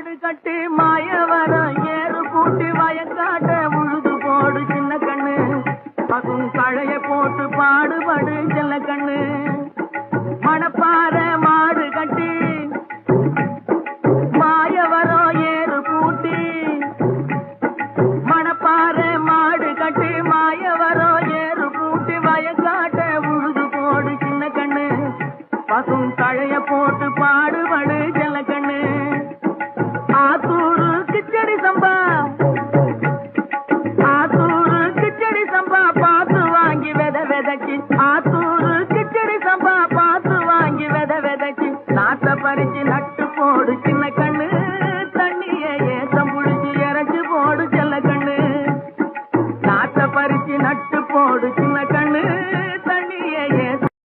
மாடு கட்டி மாயவரம் ஏறு கூட்டி வயக்காட்ட உழுது போடு சின்ன கண்ணு பசும் கழைய போட்டு பாடுபடு செல்ல கண்ணு மணப்பாற மாடு கட்டி மாயவரம் ஏறு கூட்டி மணப்பாற மாடு கட்டி மாயவரம் ஏறு கூட்டி வயக்காட்ட உழுது போடு சின்ன கண்ணு பசும் கழைய போட்டு பாடு